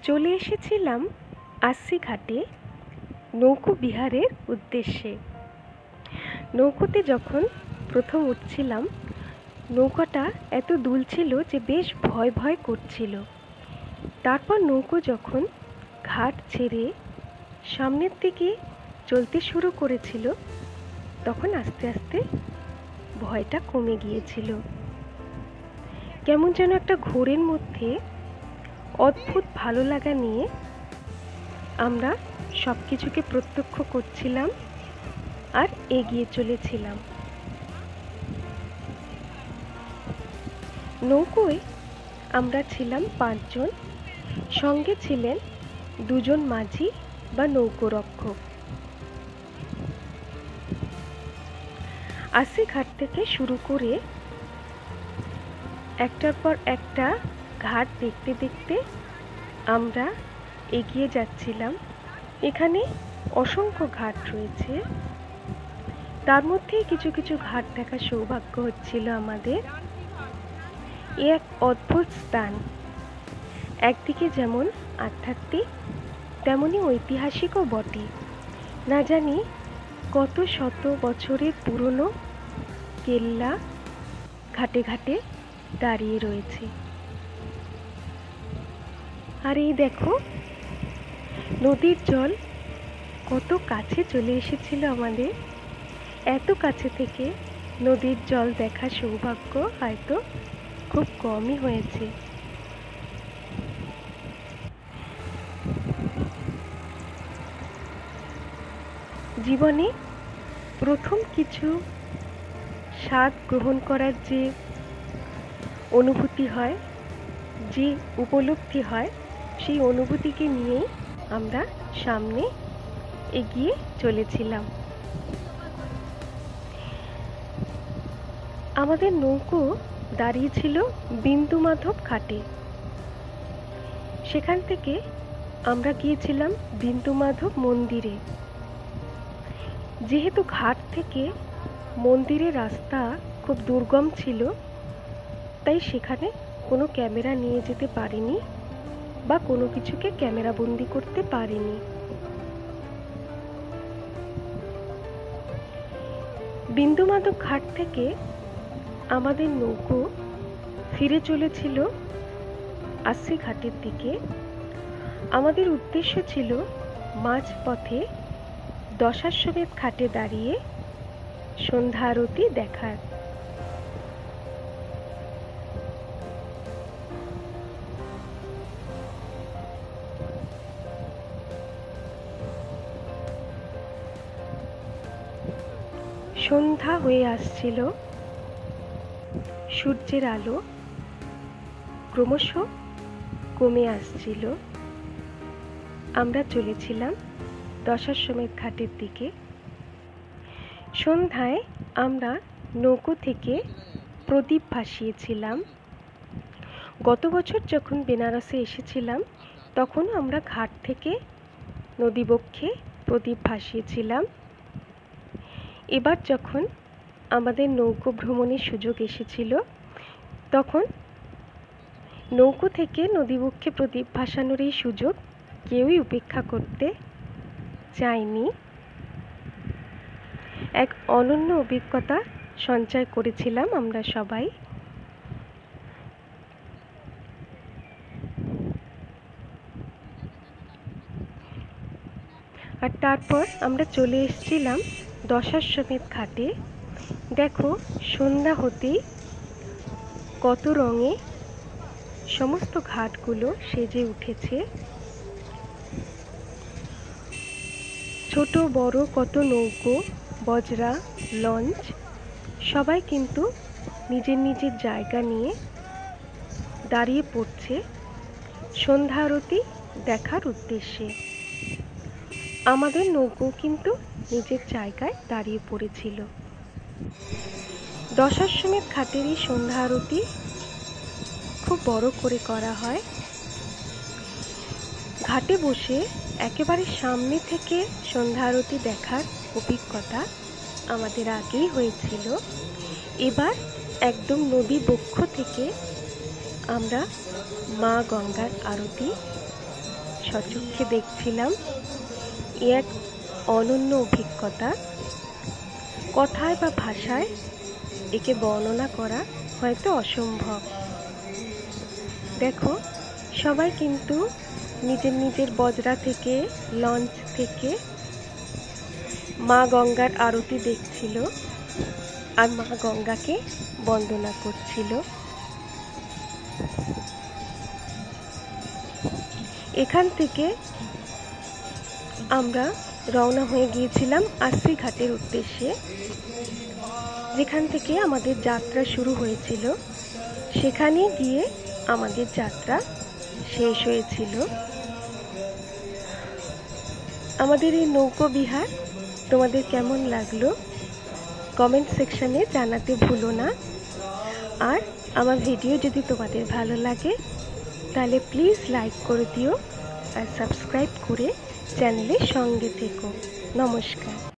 চলে এসেছিলাম আশি ঘাটে নৌকো বিহারের উদ্দেশ্যে। নৌকোতে যখন প্রথম উঠছিলাম, নৌকাটা এত দুলছিল যে বেশ ভয় ভয় করছিল। তারপর নৌকো যখন ঘাট ছেড়ে সামনের দিকে চলতে শুরু করেছিল, তখন আস্তে আস্তে ভয়টা কমে গিয়েছিল। কেমন যেন একটা ঘোরের মধ্যে অদ্ভুত ভালো লাগা নিয়ে আমরা সব কিছুকে প্রত্যক্ষ করছিলাম আর এগিয়ে চলেছিলাম। নৌকোয় আমরা ছিলাম 5 জন, সঙ্গে ছিলেন 2 জন মাঝি বা নৌকো রক্ষক। আশি ঘাট থেকে শুরু করে একটার পর একটা ঘাট দেখতে দেখতে আমরা এগিয়ে যাচ্ছিলাম। এখানে অসংখ্য ঘাট রয়েছে, তার মধ্যেই কিছু কিছু ঘাট দেখার সৌভাগ্য হচ্ছিল আমাদের। এ এক অদ্ভুত স্থান, একদিকে যেমন আধ্যাত্মিক তেমনি ঐতিহাসিকও বটে। না জানি কত শত বছরের পুরনো কেল্লা ঘাটে ঘাটে দাঁড়িয়ে রয়েছে। আর এই দেখো, নদীর জল কত কাছে চলে এসেছিল আমাদের। এত কাছে থেকে নদীর জল দেখার সৌভাগ্য হয়তো খুব কমই হয়েছে। জীবনে প্রথম কিছু স্বাদ গ্রহণ করার যে অনুভূতি হয়, যে উপলব্ধি হয়, সেই অনুভূতিকে নিয়েই আমরা সামনে এগিয়ে চলেছিলাম। আমাদের নৌকো দাঁড়িয়েছিল বিন্দুমাধব ঘাটে। সেখান থেকে আমরা গিয়েছিলাম বিন্দুমাধব মন্দিরে। যেহেতু ঘাট থেকে মন্দিরের রাস্তা খুব দুর্গম ছিল, তাই সেখানে কোনো ক্যামেরা নিয়ে যেতে পারিনি বা কোনো কিছুকে ক্যামেরাবন্দি করতে পারিনি। বিন্দুমাধব ঘাট থেকে আমাদের নৌকো ফিরে চলেছিল আশি ঘাটের দিকে। আমাদের উদ্দেশ্য ছিল মাঝপথে দশাশ্বমেধ ঘাটে দাঁড়িয়ে সন্ধ্যা আরতি দেখার। সন্ধ্যা হয়ে আসছিল, সূর্যের আলো ক্রমশ কমে আসছিল। আমরা চলেছিলাম দশাশ্বমেধ ঘাটের দিকে। সন্ধ্যায় আমরা নৌকো থেকে প্রদীপ ভাসিয়েছিলাম। গত বছর যখন বেনারসে এসেছিলাম, তখন আমরা ঘাট থেকে নদীবক্ষে প্রদীপ ভাসিয়েছিলাম। এবার যখন আমাদের নৌকো ভ্রমণের সুযোগ এসেছিল, তখন নৌকো থেকে নদীবক্ষে প্রদীপ ভাসানোর এই সুযোগ কেউই উপেক্ষা করতে চায়নি। এক অনন্য অভিজ্ঞতা সঞ্চয় করেছিলাম আমরা সবাই। আর তারপর আমরা চলে এসেছিলাম দশাশ্বমেধ ঘাটে। দেখো, সন্ধ্যা হতেই কত রঙে সমস্ত ঘাটগুলো সেজে উঠেছে। ছোট বড় কত নৌকো, বজরা, লঞ্চ সবাই কিন্তু নিজের নিজের জায়গা নিয়ে দাঁড়িয়ে পড়ছে সন্ধ্যা আরতি দেখার উদ্দেশ্যে। আমাদের নৌকো কিন্তু নিজের জায়গায় দাঁড়িয়ে পড়েছিল। দশাশ্বমেধ ঘাটের এই সন্ধ্যা আরতি খুব বড় করে করা হয়। ঘাটে বসে একেবারে সামনে থেকে সন্ধ্যা আরতি দেখার অভিজ্ঞতা আমাদের আগেই হয়েছিল। এবার একদম নদী বক্ষ থেকে আমরা মা গঙ্গার আরতি স্বচক্ষে দেখছিলাম, এ এক অনন্য অভিজ্ঞতা। কথায় বা ভাষায় একে বর্ণনা করা হয়তো অসম্ভব। দেখো, সবাই কিন্তু নিজের নিজের বজরা থেকে, লঞ্চ থেকে মা গঙ্গার আরতি দেখছিল আর মা গঙ্গাকে বন্দনা করছিল। এখান থেকে আমরা রওনা হয়ে গিয়েছিলাম আশি ঘাটের উদ্দেশ্যে, যেখান থেকে আমাদের যাত্রা শুরু হয়েছিল। সেখানে গিয়ে আমাদের যাত্রা শেষ হয়েছিল। আমাদের এই নৌকো বিহার তোমাদের কেমন লাগলো কমেন্ট সেকশনে জানাতে ভুলো না। আর আমার ভিডিও যদি তোমাদের ভালো লাগে তাহলে প্লিজ লাইক করে দিও আর সাবস্ক্রাইব করে চ্যানেলের সঙ্গে থেকো। নমস্কার।